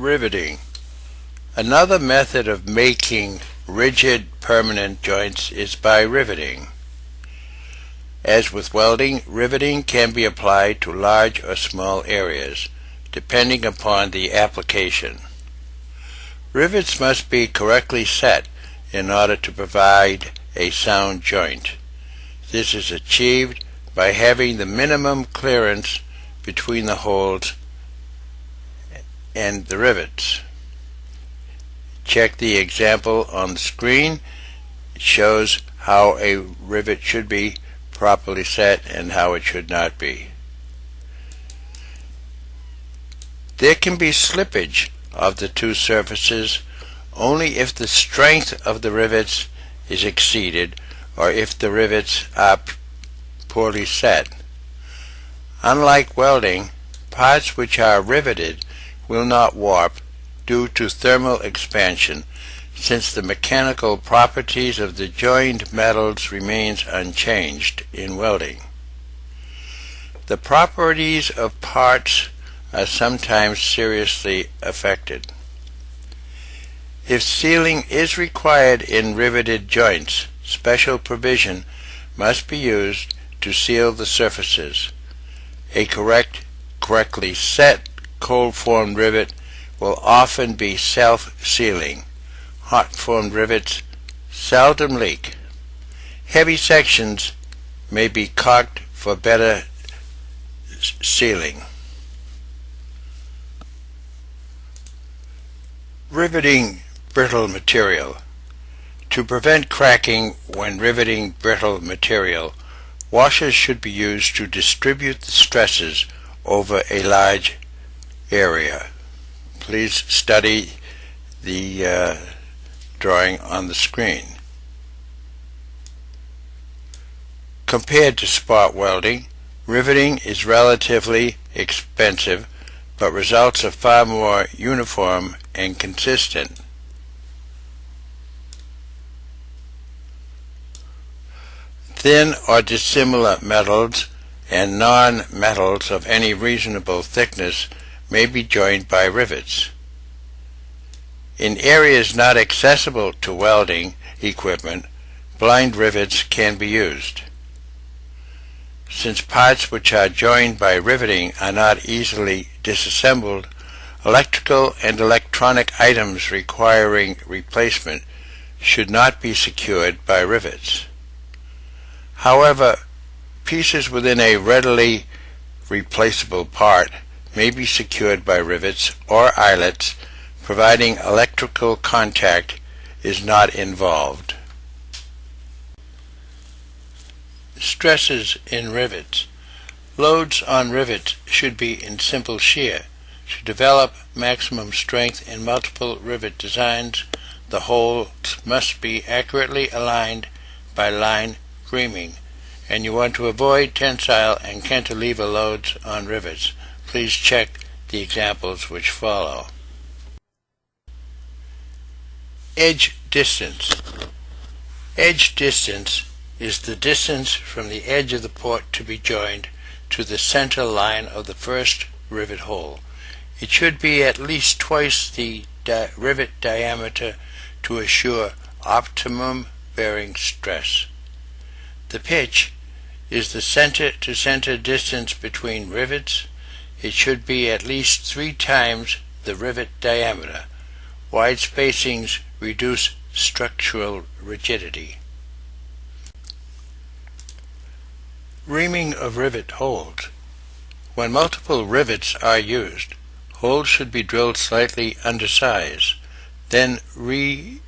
Riveting. Another method of making rigid permanent joints is by riveting. As with welding, riveting can be applied to large or small areas, depending upon the application. Rivets must be correctly set in order to provide a sound joint. This is achieved by having the minimum clearance between the holes and the rivets. Check the example on the screen. It shows how a rivet should be properly set and how it should not be. There can be slippage of the two surfaces only if the strength of the rivets is exceeded or if the rivets are poorly set. Unlike welding, parts which are riveted will not warp due to thermal expansion, since the mechanical properties of the joined metals remains unchanged in welding. The properties of parts are sometimes seriously affected. If sealing is required in riveted joints, special provision must be used to seal the surfaces. A correctly set cold-formed rivet will often be self-sealing. Hot-formed rivets seldom leak. Heavy sections may be caulked for better sealing. Riveting brittle material. To prevent cracking when riveting brittle material, washers should be used to distribute the stresses over a large area. Please study the drawing on the screen. Compared to spot welding, riveting is relatively expensive, but results are far more uniform and consistent. Thin or dissimilar metals and non-metals of any reasonable thickness may be joined by rivets. In areas not accessible to welding equipment, blind rivets can be used. Since parts which are joined by riveting are not easily disassembled, electrical and electronic items requiring replacement should not be secured by rivets. However, pieces within a readily replaceable part may be secured by rivets or eyelets, providing electrical contact is not involved. Stresses in rivets. Loads on rivets should be in simple shear. To develop maximum strength in multiple rivet designs, the holes must be accurately aligned by line reaming, and you want to avoid tensile and cantilever loads on rivets. Please check the examples which follow. Edge distance. Edge distance is the distance from the edge of the port to be joined to the center line of the first rivet hole. It should be at least twice the rivet diameter to assure optimum bearing stress. The pitch is the center-to-center distance between rivets. It should be at least 3 times the rivet diameter. Wide spacings reduce structural rigidity. Reaming of rivet holes. When multiple rivets are used, holes should be drilled slightly undersized, then reamed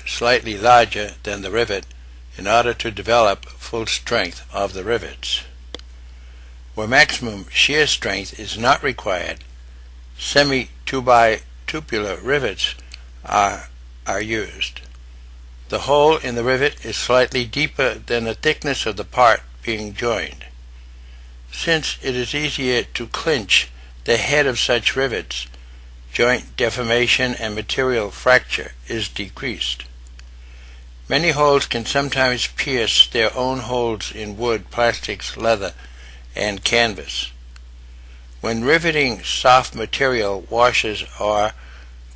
slightly larger than the rivet in order to develop full strength of the rivets. Where maximum shear strength is not required, semi-tubular rivets are used. The hole in the rivet is slightly deeper than the thickness of the part being joined. Since it is easier to clinch the head of such rivets, joint deformation and material fracture is decreased. Many holes can sometimes pierce their own holes in wood, plastics, leather, and canvas. When riveting soft material, washers or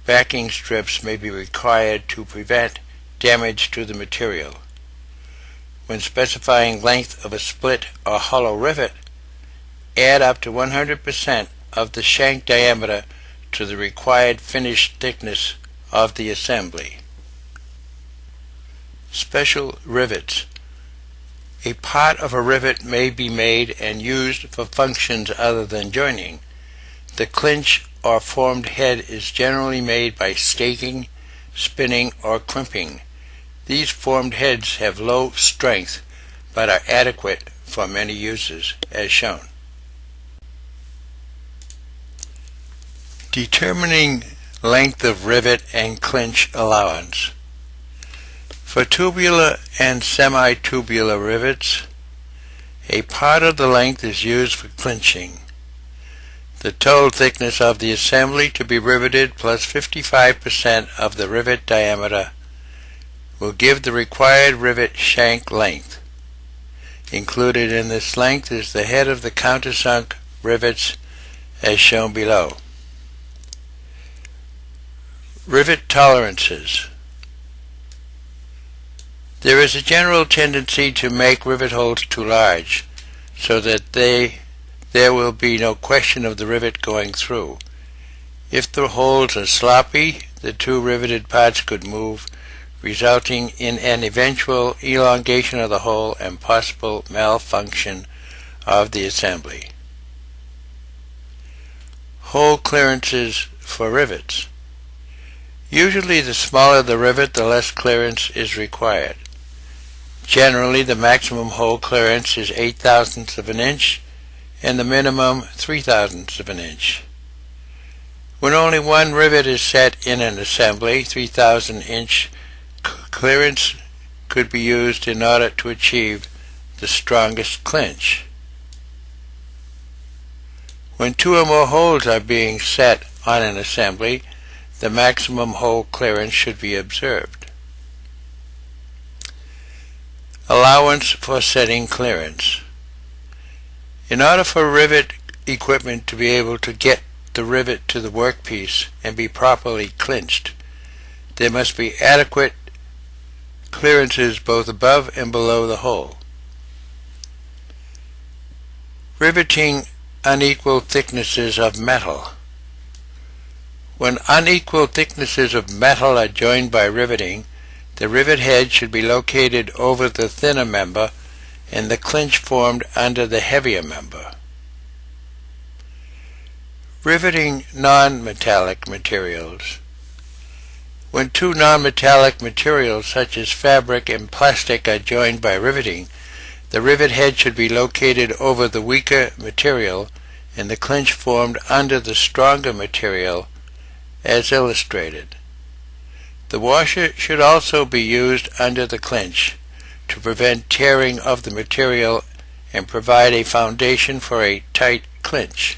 backing strips may be required to prevent damage to the material. When specifying length of a split or hollow rivet, add up to 100% of the shank diameter to the required finished thickness of the assembly. Special rivets. A part of a rivet may be made and used for functions other than joining. The clinch or formed head is generally made by staking, spinning, or crimping. These formed heads have low strength but are adequate for many uses, as shown. Determining length of rivet and clinch allowance. For tubular and semi-tubular rivets, a part of the length is used for clinching. The total thickness of the assembly to be riveted plus 55% of the rivet diameter will give the required rivet shank length. Included in this length is the head of the countersunk rivets as shown below. Rivet tolerances. There is a general tendency to make rivet holes too large, so that there will be no question of the rivet going through. If the holes are sloppy, the two riveted parts could move, resulting in an eventual elongation of the hole and possible malfunction of the assembly. Hole clearances for rivets. Usually the smaller the rivet, the less clearance is required. Generally, the maximum hole clearance is 0.08 of an inch and the minimum 0.03 of an inch. When only one rivet is set in an assembly, 3,000 inch clearance could be used in order to achieve the strongest clinch. When two or more holes are being set on an assembly, the maximum hole clearance should be observed. Allowance for setting clearance. In order for rivet equipment to be able to get the rivet to the workpiece and be properly clinched, there must be adequate clearances both above and below the hole. Riveting unequal thicknesses of metal. When unequal thicknesses of metal are joined by riveting, the rivet head should be located over the thinner member and the clinch formed under the heavier member. Riveting non-metallic materials. When two non-metallic materials such as fabric and plastic are joined by riveting, the rivet head should be located over the weaker material and the clinch formed under the stronger material, as illustrated. The washer should also be used under the clinch to prevent tearing of the material and provide a foundation for a tight clinch.